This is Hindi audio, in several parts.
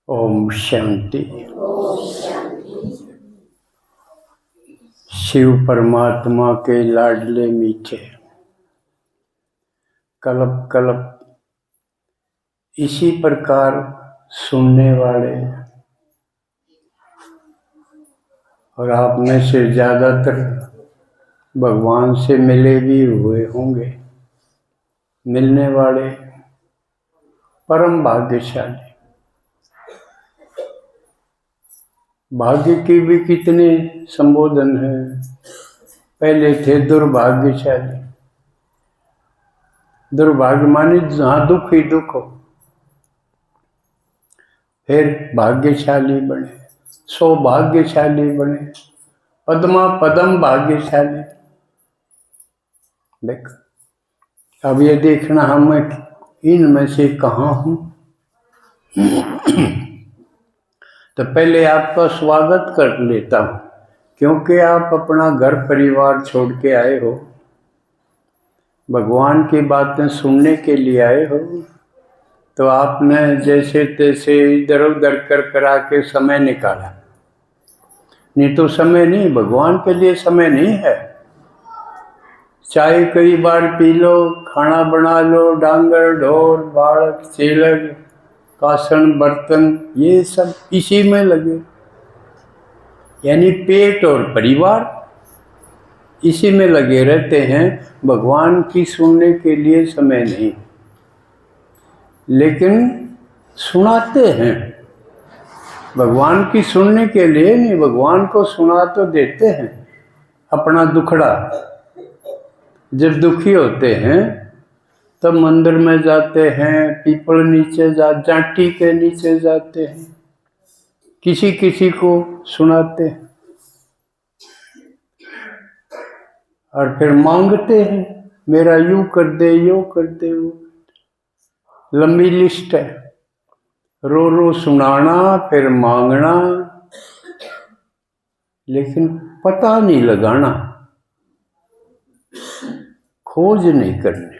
ओम शांति। शिव परमात्मा के लाडले मीठे कल्प कल्प इसी प्रकार सुनने वाले और आप में से ज़्यादातर भगवान से मिले भी हुए होंगे, मिलने वाले परम भाग्यशाली। भाग्य की भी कितने संबोधन हैं। पहले थे दुर्भाग्यशाली। दुर्भाग्य माने जहाँ दुख ही दुख हो। फिर भाग्यशाली बने, सौभाग्यशाली बने, पद्मा पदम भाग्यशाली। देख, अब ये देखना हम इनमें से कहाँ हूँ। तो पहले आपका स्वागत कर लेता हूँ, क्योंकि आप अपना घर परिवार छोड़ के आए हो, भगवान की बातें सुनने के लिए आए हो। तो आपने जैसे तैसे इधर उधर करा के समय निकाला। नहीं तो समय नहीं, भगवान के लिए समय नहीं है। चाय कई बार पी लो, खाना बना लो, डांगर ढोर बालक चेलक कासन बर्तन ये सब इसी में लगे, यानी पेट और परिवार इसी में लगे रहते हैं। भगवान की सुनने के लिए समय नहीं, लेकिन सुनाते हैं। भगवान की सुनने के लिए नहीं, भगवान को सुना तो देते हैं अपना दुखड़ा। जब दुखी होते हैं तब मंदिर में जाते हैं, पीपल नीचे जाटी के नीचे जाते हैं, किसी किसी को सुनाते हैं और फिर मांगते हैं, मेरा यूं कर दे, यो कर दे, वो। लंबी लिस्ट है, रो रो सुनाना फिर मांगना, लेकिन पता नहीं लगाना, खोज नहीं करनी।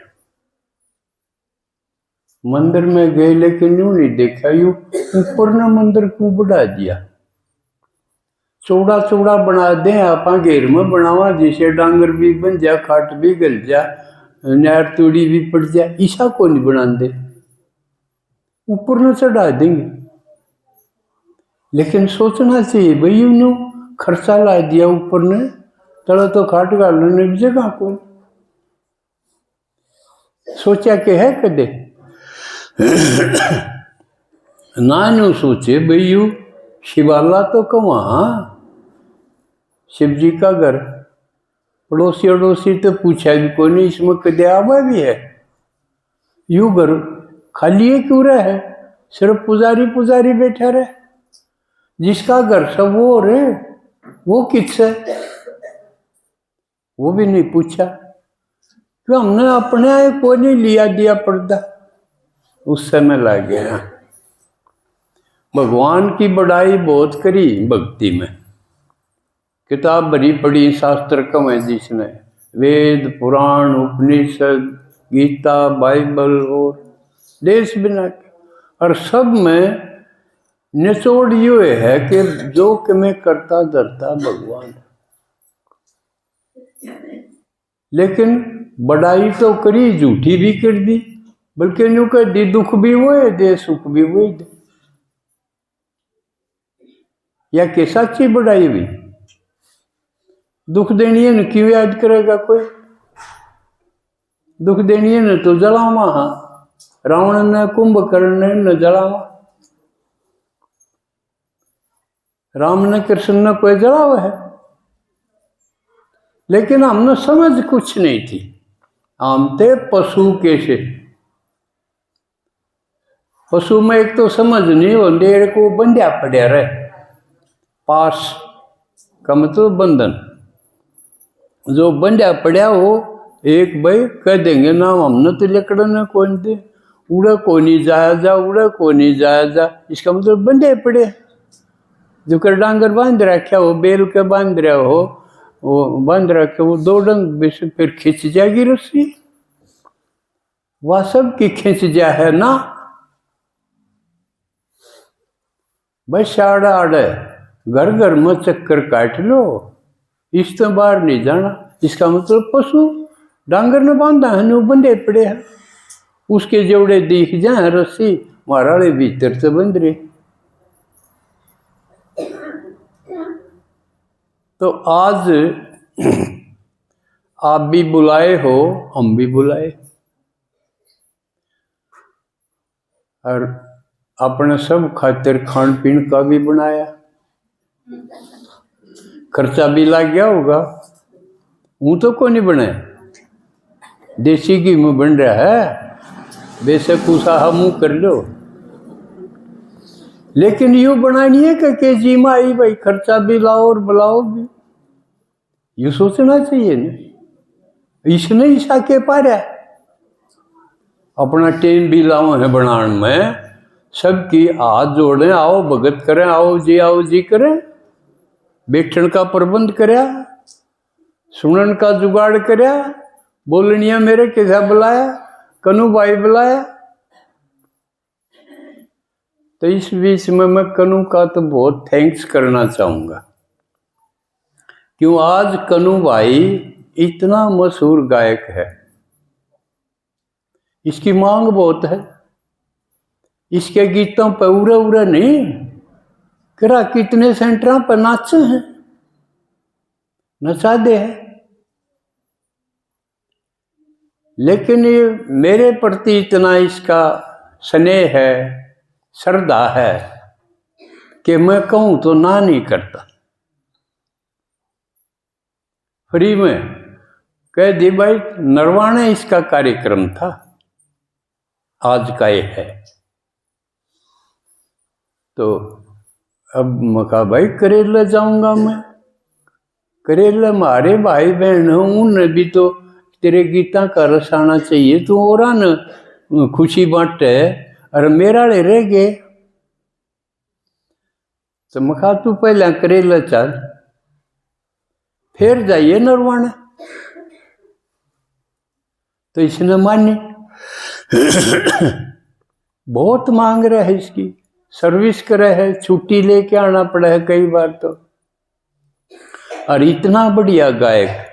मंदिर में गए लेकिन यूं नहीं देखा, यूं ऊपर ने मंदिर को बढ़ा दिया, चौड़ा चौड़ा बना दे। आप घेर में बनावा जिसे डांगर भी बन जा, खाट भी गल जा, नहर तूड़ी भी पड़ जा, ईसा को नहीं बना दे, ऊपर न चढ़ा देंगे। लेकिन सोचना चाहिए भाई, यूं खर्चा ला दिया ऊपर ने, तड़ा तो खाट गालने भी जगह को सोचा के है कदे ना न्यू सोचे भाई यू शिवाला तो कमा, शिव जी का घर, पड़ोसी अड़ोसी तो पूछा भी कोई नहीं, इसमें कदे आवा भी है। यू घर खाली है क्यों रहा है, सिर्फ पुजारी पुजारी बैठा रहे। जिसका घर सब वो रे, वो किससे, वो भी नहीं पूछा। क्यों हमने अपने आए कोई नहीं लिया दिया पर्दा, उस समय लग गया। भगवान की बड़ाई बहुत करी भक्ति में, किताब भरी पड़ी, शास्त्र कम है जिसने, वेद पुराण उपनिषद गीता बाइबल और देश बिना के, और सब में निचोड़ ये है कि जो कि मैं करता धरता भगवान। लेकिन बड़ाई तो करी, झूठी भी कर दी, बल्कि न्यू कर दी दुख भी वो है दे, सुख भी वो दे, या कि सच्ची बड़ाई भी। दुख देनी है न क्यों याद करेगा कोई, दुख देनी है न तो जलावा। हाँ, रावण ने कुंभकर्ण ने जलावा, राम ने कृष्ण ने कोई जलावा है। लेकिन हमने समझ कुछ नहीं थी, हम थे पशु कैसे। पशु में एक तो समझ नहीं हो, डेढ़ को बंध्या पड़ा रहे, पास का मतलब बंधन, जो बंध्या पड़ा हो एक भाई कह देंगे ना हमने तो लकड़न कौन दे, उड़ा को नहीं जाया जा, उड़ा को नहीं जाया जा, इसका मतलब बंधे पड़े। जो कर डांगर बांध रखा हो, बेल के बांध रहा हो, वो बांध रखे, वो दो डंग फिर खींच जाएगी रस्सी, वह सब की खींच जा है ना। बस आड़ा आड़े घर घर में चक्कर काट लो, इस तो बाहर नहीं जाना। इसका मतलब पशु डांगर ने बांधा है, नो बंधे पड़े हैं, उसके जोड़े दिख जाए रस्सी माराड़े भीतर से बंध रही। तो आज आप भी बुलाए हो, हम भी बुलाए, और अपने सब खातिर खान पीन का भी बनाया, खर्चा भी लग गया होगा। वो तो को नहीं बनाया, देसी घी में बन रहा है, बेशक उसा मुँह कर लो, लेकिन यूँ बनानी है कि केजी में आई भाई, खर्चा भी लाओ और बुलाओ भी, यूँ सोचना चाहिए ना। इसने ईसा के पारा अपना टेम भी लाओ है बनान में, सबकी हाथ जोड़े, आओ भगत करें, आओ जी करें, बैठन का प्रबंध करया, सुनन का जुगाड़ करया, बोलनिया मेरे कैसा बुलाया, कनु भाई बुलाया। तो इस बीच में मैं कनु का तो बहुत थैंक्स करना चाहूँगा, क्यों आज कनु भाई इतना मशहूर गायक है, इसकी मांग बहुत है, इसके गीतों पर उरा उरा नहीं करा, कितने सेंटरों पर नाचे हैं, नचा दे है। लेकिन ये मेरे प्रति इतना इसका स्नेह है, श्रद्धा है कि मैं कहूँ तो ना नहीं करता, फ्री में कह दी भाई। नरवाणे इसका कार्यक्रम था, आज का ये है। तो अब मैं कहा भाई करेला जाऊंगा मैं, करेला मारे भाई बहन हूँ, उन्हें भी तो तेरे गीता का रस आना चाहिए, तू और न खुशी बांटे, अरे मेरा ले रह गए। तो मैं कहा तू पहले करेला चल, फिर जाइए नरवाणा। तो इसने मानी, बहुत मांग रहा है, इसकी सर्विस करे है, छुट्टी लेके आना पड़ा है कई बार तो। और इतना बढ़िया गायक,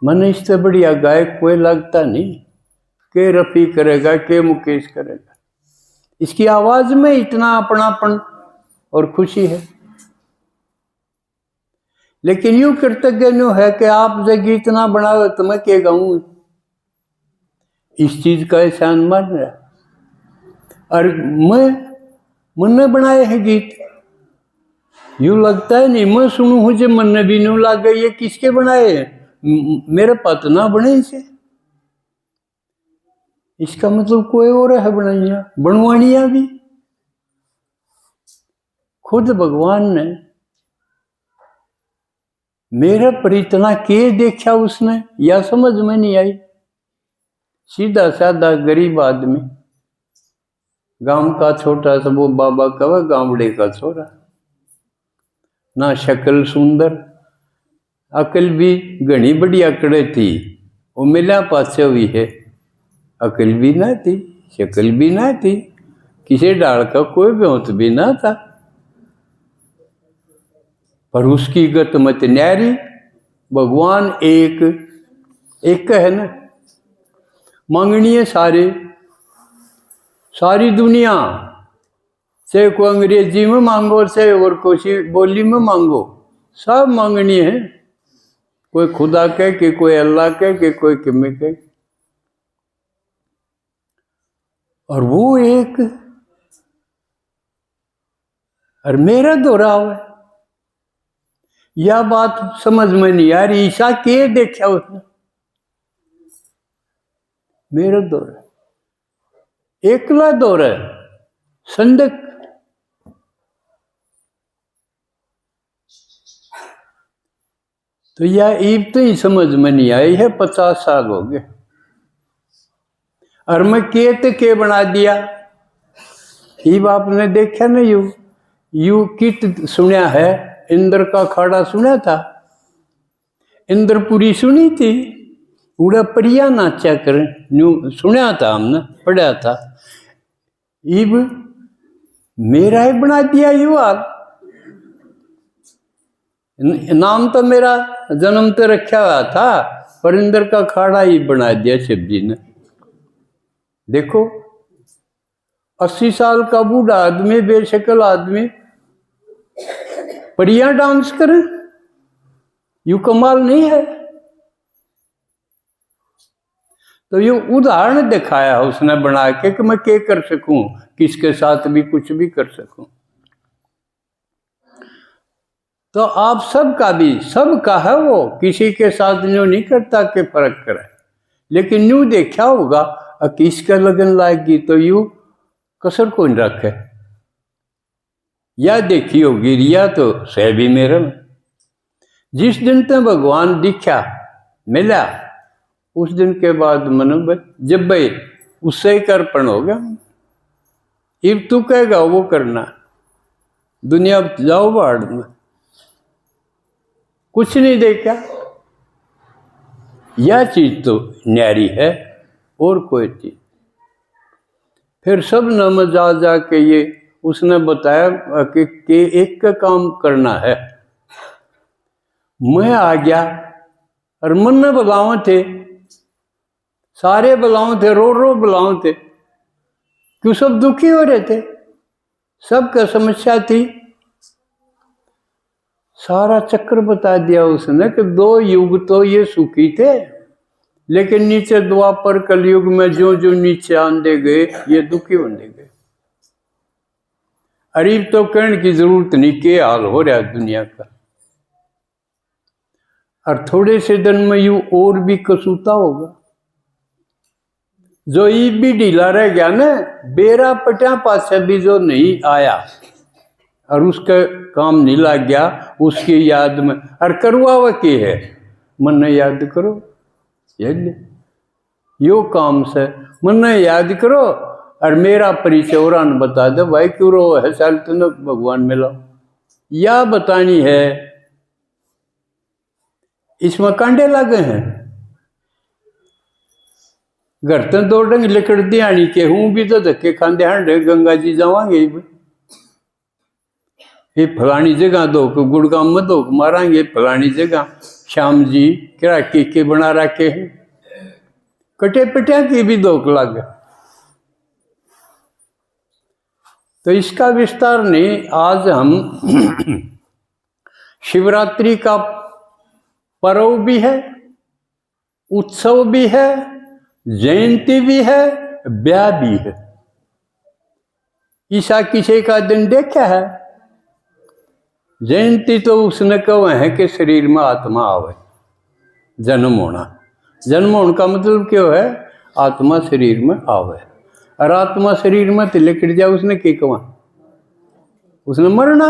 मन इससे बढ़िया गायक कोई लगता नहीं, के रफी करेगा, के मुकेश करेगा। इसकी आवाज में इतना अपनापन और खुशी है। लेकिन यूं कृतज्ञ न्यू है कि आप जब गीत ना बनाओ तो मैं क्या गाऊं, इस चीज का एहसान मान रहा। और मन ने बनाए हैं गीत, यूं लगता है नहीं मैं सुनू हूं जो मन ने भी न्यू लाग गई, ये किसके बनाए हैं, मेरे पत ना बने से। इसका मतलब कोई और है बनाइया, बनवानिया भी खुद भगवान ने मेरे पर इतना के देखा उसने, या समझ में नहीं आई। सीधा साधा गरीब आदमी, गांव का छोटा सा वो बाबा कवा गांवड़े का छोरा, ना शक्ल सुंदर, अकल भी घनी बढ़िया कड़े थी, वो मिला पासे हुई है, अकल भी ना थी, शक्ल भी ना थी, किसी डाल का कोई ब्योत भी ना था, पर उसकी गत मत न्यारी। भगवान एक है ना, मांगनी है सारी दुनिया, चाहे कोई अंग्रेजी में मांगो, चाहे और कोई बोली में मांगो, सब मांगनी है। कोई खुदा के, कि कोई अल्लाह के कोई किमे के। और वो एक, और मेरा दोहराव है, यह बात समझ में नहीं आ रही। ईसा के देखा उसने, मेरा दौर है, एकला दौर है, संदक। तो यह ईब तो ही समझ में नहीं आई है, 50 साल हो गए, और मैं के बना दिया। ईब आपने देखा ना, यू कित सुना है, इंद्र का खाड़ा सुना था, इंद्रपुरी सुनी थी, उड़ा परिया नाचा कर सुना था, हमने पढ़ा था। ईब मेरा ही बना दिया युवाल। नाम तो मेरा जन्म तो रखा हुआ था, पर इंद्र का खाड़ा ही बना दिया शिव जी ने। देखो 80 साल का बूढ़ा आदमी, बेशक्ल आदमी, परियां डांस करे, यू कमाल नहीं है? तो ये उदाहरण दिखाया उसने बना के कि मैं क्या कर सकूं, किसके साथ भी कुछ भी कर सकूं। तो आप सबका भी, सबका है वो, किसी के साथ न्यू नहीं करता कि फर्क करे, लेकिन न्यू देखा होगा किसका लगन लाएगी तो यू कसर को नहीं रखे। या देखी होगी रिया तो सह भी मेरा। जिस दिन तक भगवान दिखा मिला, उस दिन के बाद मन जब भाई उससे ही कर्पण हो गया। इब तू कहेगा वो करना, दुनिया जाओ बाढ़ में, कुछ नहीं देखा। यह चीज तो न्यारी है और कोई चीज। फिर सब न जा के ये उसने बताया कि एक का काम करना है। मैं आ गया और मन में बुलाव थे, सारे बुलाव थे, रो बुलाव थे, क्यों सब दुखी हो रहे थे, सबका समस्या थी। सारा चक्र बता दिया उसने कि 2 युग तो ये सुखी थे, लेकिन नीचे द्वापर कलयुग में जो जो नीचे आंदे गए ये दुखी होने गए। अरीब तो कहने की जरूरत नहीं, के हाल हो रहा है दुनिया का। और थोड़े से दिन में यू और भी कसूता होगा। जो ये भी ढीला रह गया ना, बेरा पटा पास भी जो नहीं आया और उसका काम नहीं लग गया, उसकी याद में और करवा वह की है, मन ने याद करो, यो काम से मन ने याद करो और मेरा परिचय और बता दे भाई क्यों रो है, साल तुमने भगवान मिला या बतानी है। इसमें कांडे लगे हैं, घर तो 2 डंग लिकड़ दियानी के हूं भी तो धक्के खाते हैं, गंगा जी जावांगे, ये फलानी जगह धोख, गुड़गांव में धोख मारांगे, फलानी जगह श्याम जी क्या के बना रखे हैं, कटे पिटिया की भी धोख लग। तो इसका विस्तार नहीं। आज हम शिवरात्रि का पर्व भी है, उत्सव भी है, जयंती भी है, ब्याह भी है। ईसा किसी का दिन देखा है? जयंती तो उसने कहा है कि शरीर में आत्मा आवे, जन्म होना। जन्म होने का मतलब क्यों है? आत्मा शरीर में आवे, और आत्मा शरीर में तो लेकर जाए, उसने क्या कहा? उसने मरना।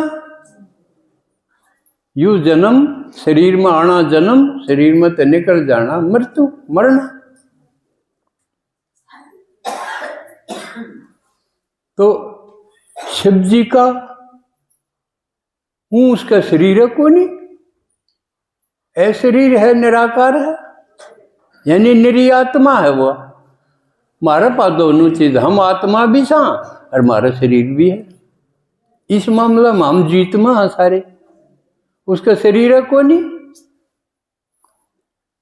यू जन्म शरीर में आना, जन्म शरीर में तो निकल जाना, मृत्यु मरना। तो शिव जी का हूं, उसका शरीर है को नहीं, ऐ शरीर है, निराकार है, यानी निरी आत्मा है वो। हमारे पास दोनों चीज, हम आत्मा भी सा और हमारा शरीर भी है। इस मामला में हम जीत में हैं सारे, उसका शरीर है को नहीं।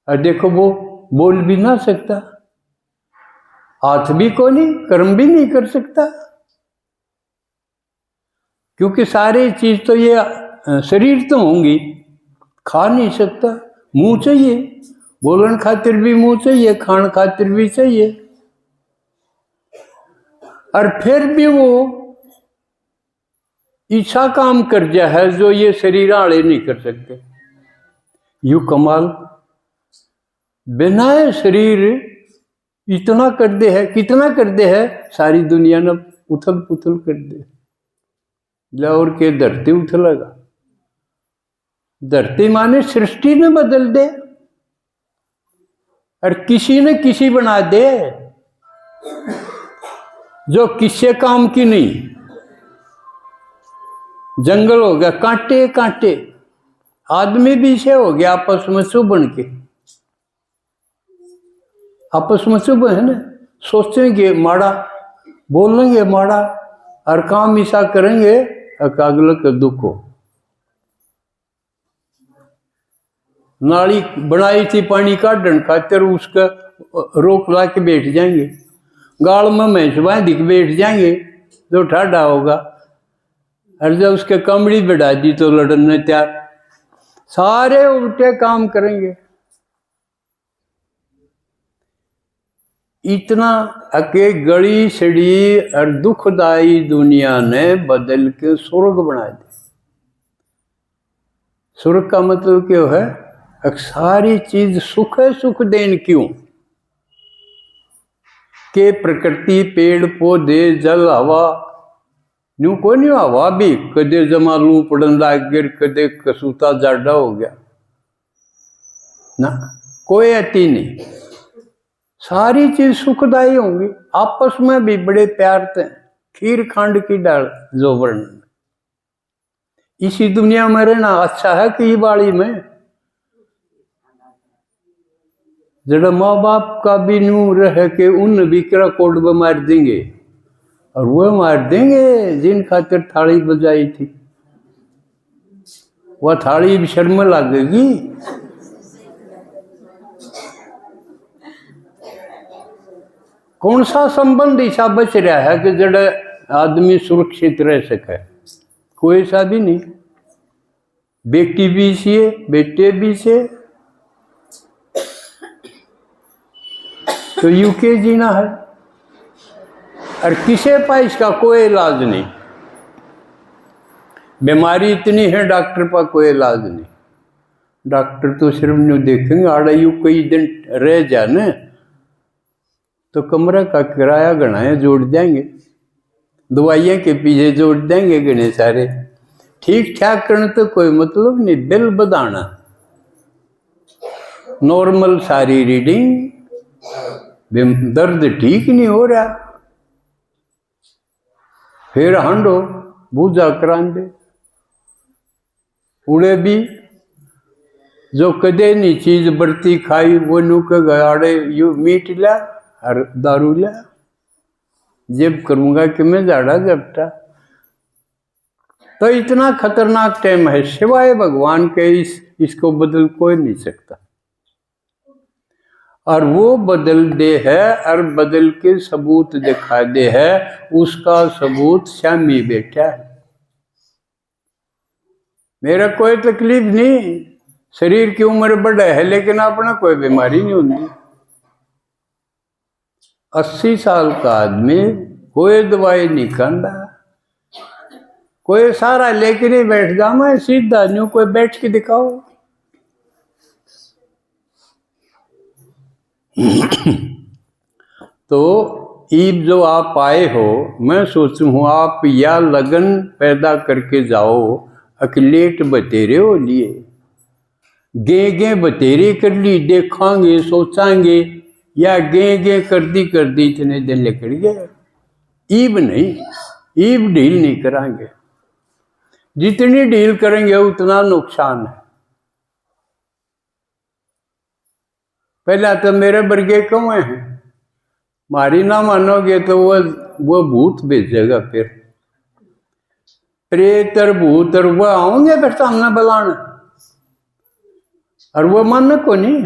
और देखो वो बोल भी ना सकता, हाथ भी को नहीं, कर्म भी नहीं कर सकता, क्योंकि सारी चीज तो ये शरीर तो होंगी, खा नहीं सकता, मुंह चाहिए, बोलन खातिर भी मुंह चाहिए, खान खातिर भी चाहिए। और फिर भी वो ऐसा काम कर दिया है जो ये शरीर आड़े नहीं कर सकते। यू कमाल, बिना शरीर इतना कर दे है, कितना कर दे है, सारी दुनिया ने उथल पुथल कर दे। और के धरती उथलेगा, धरती माने सृष्टि ने बदल दे, और किसी ने किसी बना दे जो किससे काम की नहीं। जंगल हो गया कांटे कांटे, आदमी भी से हो गया आपस में सुबन के, आपस में सुबह है ना, सोचेंगे माड़ा, बोलेंगे माड़ा, और काम ऐसा करेंगे अकागल के दुख हो। नाली बनाई थी पानी काटन खातिर, उसका रोक ला के बैठ जाएंगे, गाल में भैंस बांध के बैठ जाएंगे जो ठाडा होगा, और जब उसके कमड़ी बढ़ा दी तो लड़ने तैयार। सारे उल्टे काम करेंगे। इतना अके गली सड़ी और दुखदाई दुनिया ने बदल के स्वर्ग बना दिया। स्वर्ग का मतलब क्यों है? सारी चीज सुख है, सुख देन क्यों के प्रकृति पेड़ पौधे जल हवा न्यू को नहीं, हवा भी कदे जमा लू पड़न लाग गिर, कदे कसूता जाडा हो गया ना, कोई अति नहीं। सारी चीज सुखदायी होंगी, आपस में भी बड़े प्यार थे। खीर खांड की डाल जो वर्णन, इसी दुनिया में रहना अच्छा है कि बाड़ी में जरा माँ बाप का भी नू रह के उन विकरा कोड में मार देंगे, और वो मार देंगे जिन खातिर थाली बजाई थी। वह थाली भी शर्म लगेगी। कौन सा संबंध ऐसा बच रहा है कि जड़ा आदमी सुरक्षित रह सके? कोई सा भी नहीं। बेटी भी से, बेटे भी से, तो यूके जीना है। और किसे पास का कोई इलाज नहीं। बीमारी इतनी है, डॉक्टर पर कोई इलाज नहीं। डॉक्टर तो सिर्फ नहीं देखेंगे, आड़ा यू कई दिन रह जाने तो कमरा का किराया गणाए जोड़ देंगे, दवाइयाँ के पीछे जोड़ देंगे गणे सारे। ठीक ठाक करने तो कोई मतलब नहीं, बिल बढ़ाना। नॉर्मल सारी रीडिंग, दर्द ठीक नहीं हो रहा, फिर हंडो बूझा करान दे। उड़े भी जो कदे नहीं चीज बढ़ती खाई वो नु के गाड़े यू मीट ला और दारू ला, जब करूंगा कि मैं जाड़ा जपटा। तो इतना खतरनाक टाइम है, सिवाय भगवान के इसको बदल कोई नहीं सकता। और वो बदल दे है और बदल के सबूत दिखा दे है, उसका सबूत श्यामी बैठा है। मेरा कोई तकलीफ नहीं, शरीर की उम्र बढ़ा है लेकिन अपना कोई बीमारी नहीं होती। 80 साल का आदमी कोई दवाई नहीं खाता, कोई सारा लेके नहीं बैठ जा, मैं सीधा न्यू कोई बैठ के दिखाओ। तो ईब जो आप आए हो, मैं सोचू हूँ आप या लगन पैदा करके जाओ, अकलेट बतेरे हो लिए, गे गे बतेरे कर ली, देखांगे सोचांगे, या गे गे कर दी इतने दिन निकल गए। ईब नहीं, ईब ढील नहीं करांगे। जितनी ढील करेंगे उतना नुकसान है। पहला तो मेरे वर्गे कौन है, मारी ना मानोगे तो वो भूत भेजेगा, फिर प्रेत और भूत और वो आओगे फिर सामने बुलाने, और वो मन को नहीं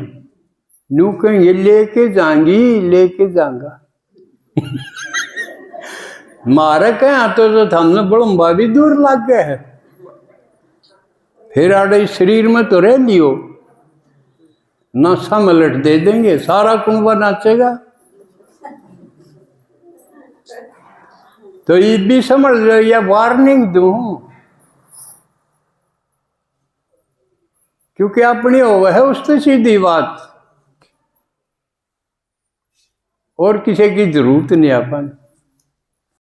नू कहेंगे लेके जाएंगी, लेके जाऊंगा। मारे कहें तो थामने बड़म्बा भी दूर लग गए है, फिर आड़े शरीर में तो रह लियो, नासा मलट दे देंगे, सारा कुंबा नाचेगा। तो ये भी समझ लो, या वार्निंग दूं, क्योंकि अपनी हो है उससे सीधी बात, और किसी की जरूरत नहीं अपन।